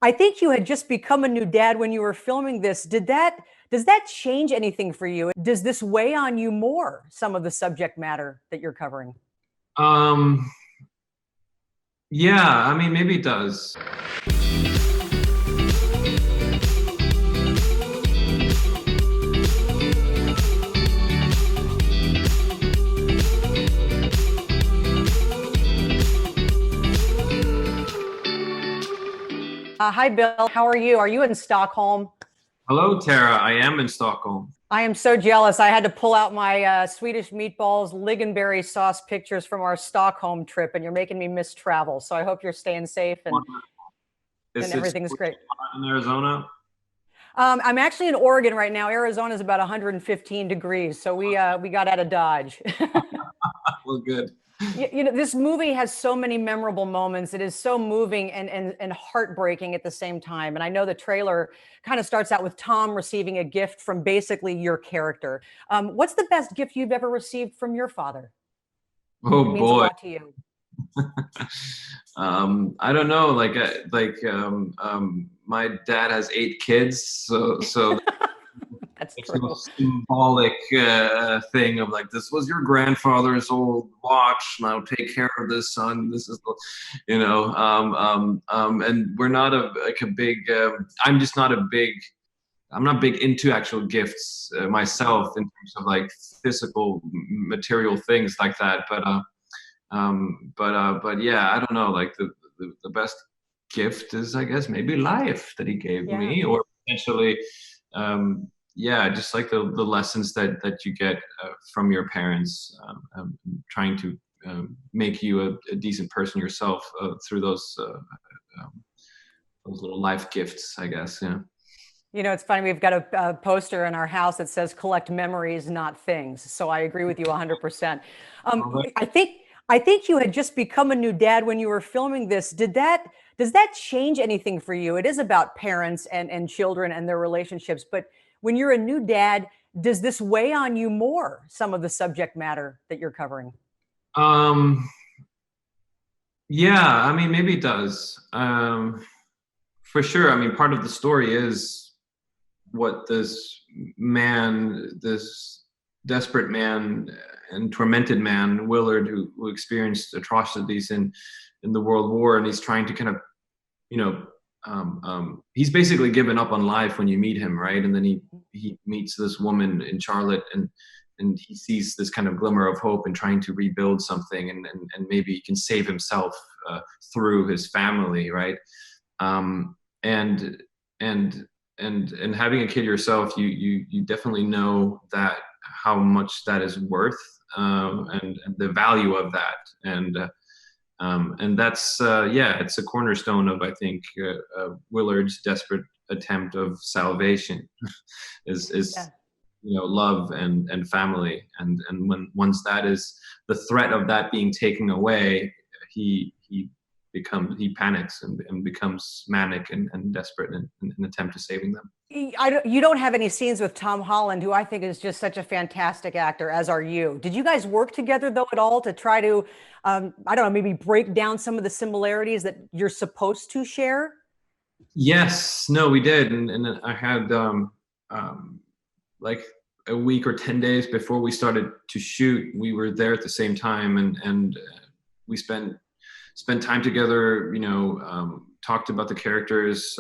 I think you had just become a new dad when you were filming this. Does that change anything for you? Does this weigh on you more, some of the subject matter that you're covering? Um, yeah, I mean, maybe it does. Hi, Bill. How are you? Are you in Stockholm? Hello, Tara. I am in Stockholm. I am so jealous. I had to pull out my Swedish meatballs, lingonberry sauce pictures from our Stockholm trip, and you're making me miss travel. So I hope you're staying safe and Is it everything's great. hot in Arizona? I'm actually in Oregon right now. Arizona is about 115 degrees, so we got out of Dodge. Well, good. This movie has so many memorable moments. It is so moving and heartbreaking at the same time. And I know the trailer kind of starts out with Tom receiving a gift from basically your character. What's the best gift you've ever received from your father? It Oh means a boy. lot to you. I don't know. My dad has 8 kids, so That's it's true. a symbolic thing of like, this was your grandfather's old watch. Now take care of this, son. This is the, and we're not a big. I'm just not a big. I'm not big into actual gifts myself in terms of like physical material things like that. But yeah, I don't know. Like the best gift is, I guess, maybe life that he gave Yeah. me, or potentially, yeah, just like the lessons that you get from your parents, trying to make you a decent person yourself through those little life gifts, I guess. Yeah. It's funny. We've got a poster in our house that says "Collect memories, not things." So I agree with you 100%. All right. I think you had just become a new dad when you were filming this. Does that change anything for you? It is about parents and children and their relationships, but when you're a new dad, does this weigh on you more, some of the subject matter that you're covering? Um, yeah, I mean, maybe it does. For sure. I mean, part of the story is what this desperate man and tormented man, Willard, who experienced atrocities in the World War, and he's trying to kind of, you know, he's basically given up on life when you meet him, right? And then he meets this woman in Charlotte, and he sees this kind of glimmer of hope in trying to rebuild something, and maybe he can save himself through his family, right? Um, and and and having a kid yourself, you definitely know that how much that is worth, and the value of that, and that's yeah, it's a cornerstone of, I think, Willard's desperate attempt of salvation is Yeah. love and family, and once that is the threat of that being taken away, he panics and becomes manic and desperate in an attempt to saving them. You don't have any scenes with Tom Holland, who I think is just such a fantastic actor, as are you. Did you guys work together though at all to try to, I don't know, maybe break down some of the similarities that you're supposed to share? Yes, no, we did, and I had like a week or 10 days before we started to shoot, we were there at the same time, and we spent time together. Talked about the characters,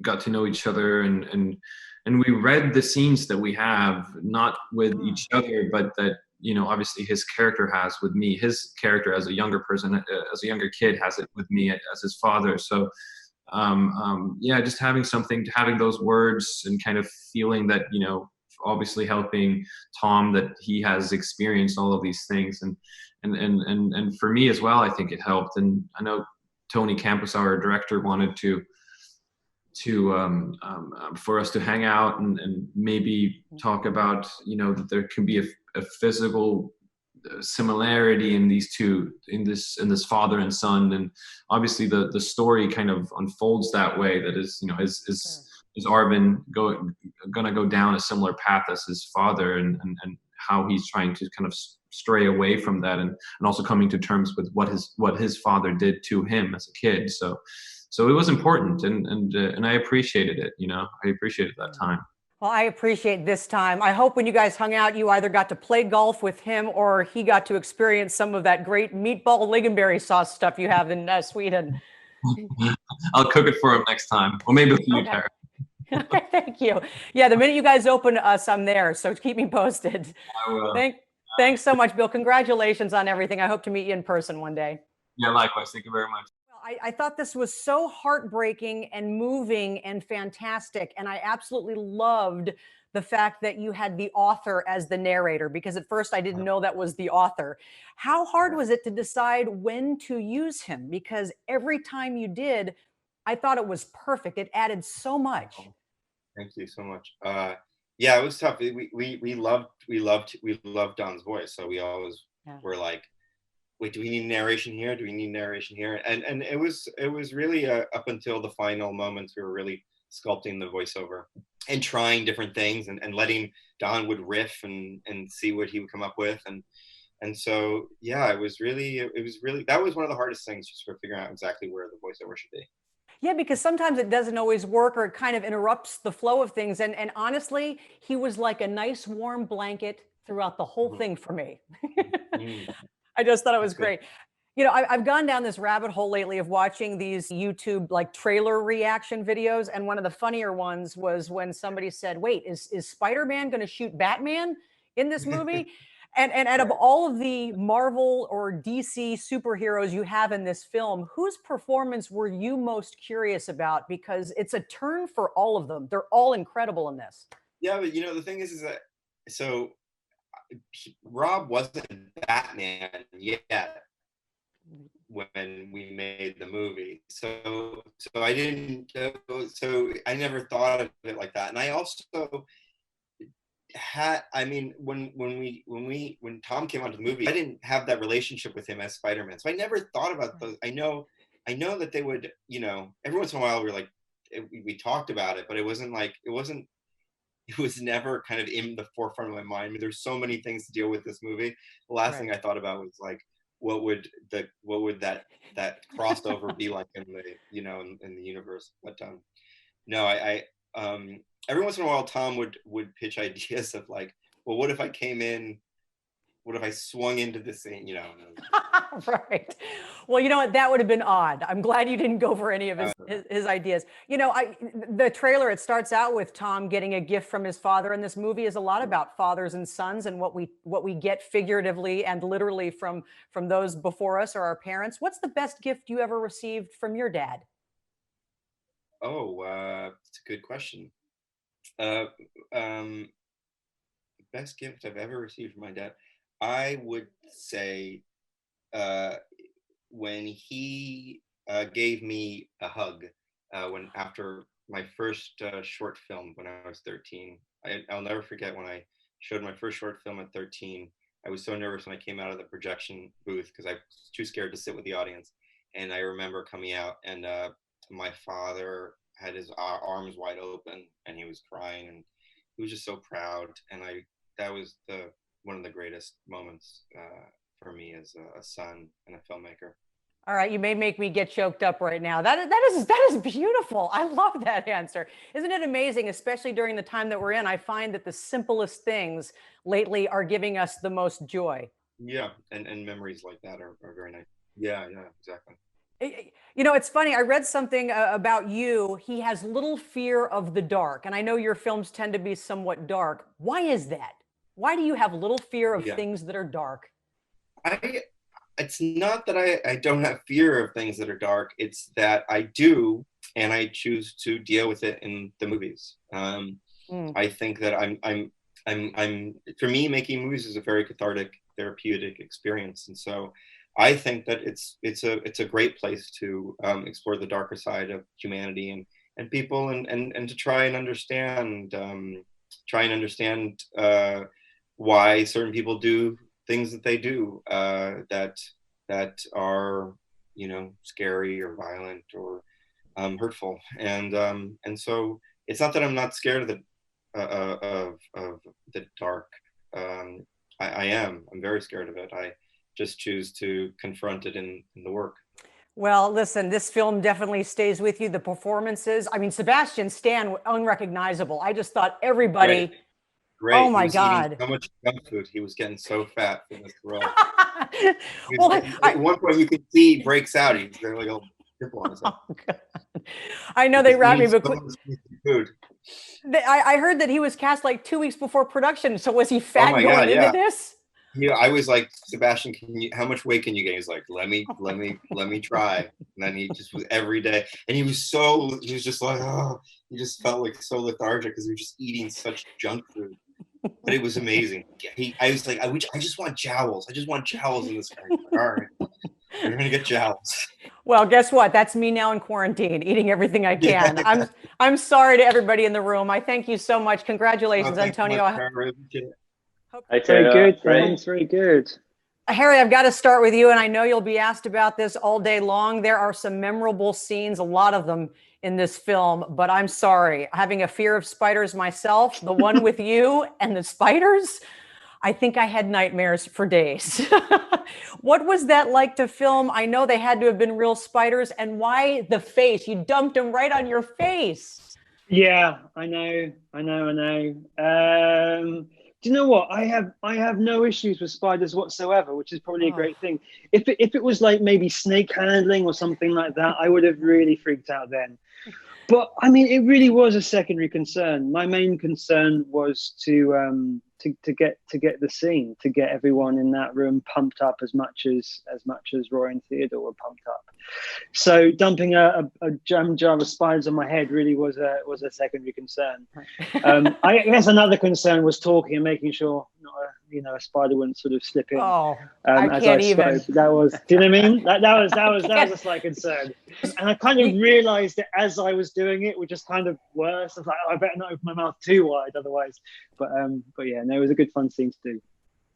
got to know each other, and we read the scenes that we have, not with Ah, each other, but that obviously his character has with me. His character as a younger person, as a younger kid, has it with me as his father. So yeah, just having those words and kind of feeling that, obviously helping Tom, that he has experienced all of these things, and for me as well, I think it helped. And I know Tony Campos, our director, wanted to for us to hang out and maybe talk about, that there can be a physical similarity in these two, in this father and son. And obviously the story kind of unfolds that way, that is, sure. is Arvin gonna go down a similar path as his father, and how he's trying to kind of stray away from that, and also coming to terms with what his father did to him as a kid. So So it was important, and I appreciated it. I appreciated that time. Well, I appreciate this time. I hope when you guys hung out, you either got to play golf with him or he got to experience some of that great meatball lingonberry sauce stuff you have in Sweden. I'll cook it for him next time, or maybe with you, Okay. Tara. Okay, thank you. Yeah, the minute you guys open to us, I'm there. So keep me posted. I will. Thanks so much, Bill. Congratulations on everything. I hope to meet you in person one day. Yeah, likewise. Thank you very much. Well, I thought this was so heartbreaking and moving and fantastic. And I absolutely loved the fact that you had the author as the narrator, because at first I didn't know that was the author. How hard was it to decide when to use him? Because every time you did, I thought it was perfect. It added so much. Thank you so much. Yeah, it was tough. We loved Don's voice, so we always were like, wait, do we need narration here? Do we need narration here? And it was really up until the final moments we were really sculpting the voiceover and trying different things and letting Don would riff and see what he would come up with, and so yeah, it was really that was one of the hardest things, just for figuring out exactly where the voiceover should be. Yeah, because sometimes it doesn't always work, or it kind of interrupts the flow of things. And honestly, he was like a nice warm blanket throughout the whole thing for me. I just thought it was great. I've gone down this rabbit hole lately of watching these YouTube like trailer reaction videos. And one of the funnier ones was when somebody said, wait, is Spider-Man going to shoot Batman in this movie? And out of all of the Marvel or DC superheroes you have in this film, whose performance were you most curious about? Because it's a turn for all of them. They're all incredible in this. Yeah, but the thing is that, so Rob wasn't Batman yet when we made the movie, so I didn't, so I never thought of it like that. And I also when Tom came onto the movie, I didn't have that relationship with him as Spider-Man, so I never thought about those. I know that they would, every once in a while we talked about it, but it was never kind of in the forefront of my mind. I mean, there's so many things to deal with this movie. The last thing I thought about was like, what would that crossover be like in the in the universe? But no, I every once in a while Tom would pitch ideas of like, well, what if I swung into this scene, Right. Well, you know what? That would have been odd. I'm glad you didn't go for any of his ideas. The trailer, it starts out with Tom getting a gift from his father, and this movie is a lot about fathers and sons and what we get figuratively and literally from those before us or our parents. What's the best gift you ever received from your dad? Oh, it's a good question. Best gift I've ever received from my dad, I would say when he gave me a hug after my first short film when I was 13. I'll never forget when I showed my first short film at 13. I was so nervous when I came out of the projection booth because I was too scared to sit with the audience. And I remember coming out, and my father had his arms wide open and he was crying, and he was just so proud. And that was one of the greatest moments for me as a son and a filmmaker. All right, you may make me get choked up right now. That is beautiful. I love that answer. Isn't it amazing, especially during the time that we're in? I find that the simplest things lately are giving us the most joy. Yeah, and memories like that are very nice. Yeah, exactly. It's funny. I read something about you. He has little fear of the dark. And I know your films tend to be somewhat dark. Why is that? Why do you have little fear of things that are dark? It's not that I don't have fear of things that are dark. It's that I do, and I choose to deal with it in the movies. I think that I'm for me, making movies is a very cathartic, therapeutic experience. And so I think that it's a great place to explore the darker side of humanity and people, and to try and understand why certain people do things that they do that are scary or violent or hurtful. And so it's not that I'm not scared of the dark. I'm very scared of it. I just choose to confront it in the work. Well, listen, this film definitely stays with you. The performances, I mean, Sebastian Stan, unrecognizable. I just thought everybody, Great. Great. oh He my was eating God. so much junk food. He was getting so fat in this role. Well, At one point, you can see he breaks out. He's got like a nipple on his head. oh God. I know they wrapped me, but Food. I heard that he was cast like 2 weeks before production. So was he Oh fat my going God, into yeah. this? Yeah, I was like, Sebastian, how much weight can you gain? He's like, let me try. And then he just was every day, and he was just like, oh, he just felt like so lethargic because he was just eating such junk food. But it was amazing. I was like, I just want jowls. I just want jowls in this character. All right, you're gonna get jowls. Well, guess what? That's me now in quarantine, eating everything I can. Yeah. I'm sorry to everybody in the room. I thank you so much. Congratulations, Antonio. Very good, thanks. Very good. Harry, I've got to start with you, and I know you'll be asked about this all day long. There are some memorable scenes, a lot of them in this film, but I'm sorry. Having a fear of spiders myself, the one with you and the spiders, I think I had nightmares for days. What was that like to film? I know they had to have been real spiders, and why the face? You dumped them right on your face. Yeah, I know. Do you know what? I have no issues with spiders whatsoever, which is probably a great thing. If it was like maybe snake handling or something like that, I would have really freaked out then. But I mean, it really was a secondary concern. My main concern was to get the scene, to get everyone in that room pumped up as much as Roy and Theodore were pumped up. So dumping a jam jar of spiders on my head really was a secondary concern. I guess another concern was talking and making sure not a spider wouldn't sort of slip in. Oh, as I spoke. That was, do you know what I mean? That was a slight concern. And I kind of realized that as I was doing it, which is kind of worse. I was like, oh, I better not open my mouth too wide, otherwise. But yeah, no, it was a good fun scene to do.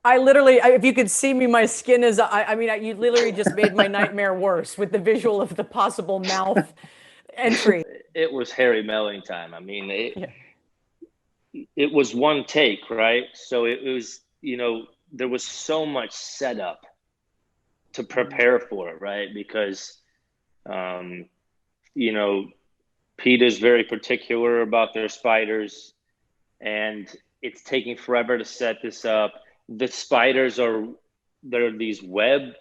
I literally, if you could see me, my skin is, you literally just made my nightmare worse with the visual of the possible mouth entry. It was Harry Melling time. I mean, it was one take, right? So it was, there was so much setup to prepare for it, right? Because, Peter's very particular about their spiders, and it's taking forever to set this up. The spiders they're these web.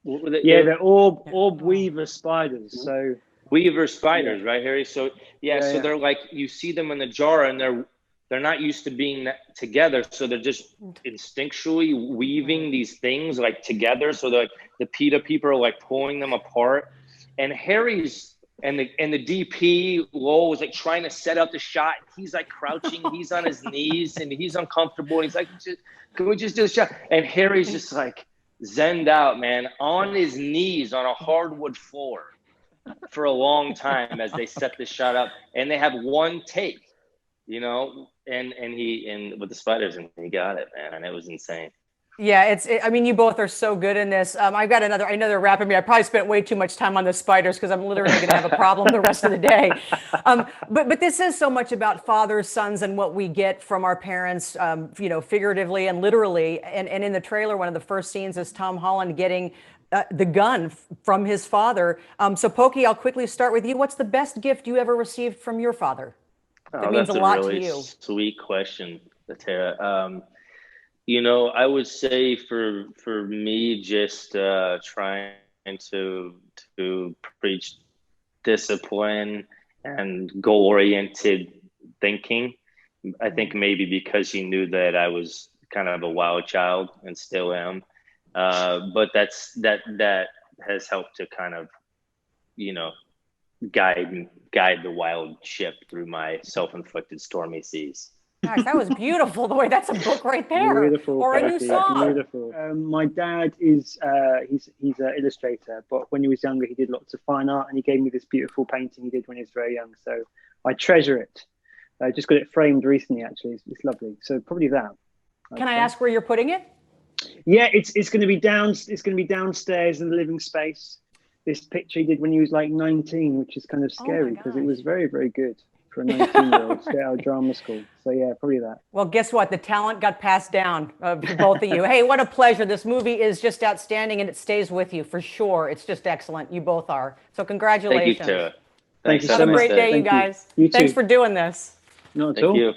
They're orb weaver spiders. So weaver spiders, right, Harry? So so they're like, you see them in the jar, and they're not used to being together, so they're just instinctually weaving these things like together. So the PETA people are like pulling them apart, and Harry's and the DP Lowell was like trying to set up the shot. He's like crouching, he's on his knees, and he's uncomfortable. And he's like, can we just do a shot? And Harry's just like zenned out, man, on his knees on a hardwood floor for a long time as they set the shot up. And they have one take, and with the spiders, and he got it, man. And it was insane. Yeah, you both are so good in this. I've got another, I know they're wrapping me. I probably spent way too much time on the spiders because I'm literally going to have a problem the rest of the day. But this is so much about fathers, sons, and what we get from our parents, figuratively and literally. And in the trailer, one of the first scenes is Tom Holland getting the gun from his father. So Pokey, I'll quickly start with you. What's the best gift you ever received from your father? That means a lot to you. Sweet question, Tara. I would say for me, just trying to preach discipline and goal-oriented thinking. I think maybe because he knew that I was kind of a wild child and still am. But that has helped to kind of, guide the wild ship through my self-inflicted stormy seas. Gosh, that was beautiful. The way that's a book right there, beautiful, or a new song. Beautiful. My dad is he's an illustrator, but when he was younger, he did lots of fine art, and he gave me this beautiful painting he did when he was very young. So I treasure it. I just got it framed recently, actually. It's lovely. So probably that. Can I ask where you're putting it? Yeah, it's going to be downstairs in the living space. This picture he did when he was like 19, which is kind of scary because it was very, very good. for a 19-year-old straight out of drama school. So yeah, probably that. Well, guess what? The talent got passed down to both of you. Hey, what a pleasure. This movie is just outstanding, and it stays with you for sure. It's just excellent. You both are. So congratulations. Thank you, Tara. Thank you Have so a much. great day, you Thank you. guys. You too. Thanks for doing this. Not at Thank all. you.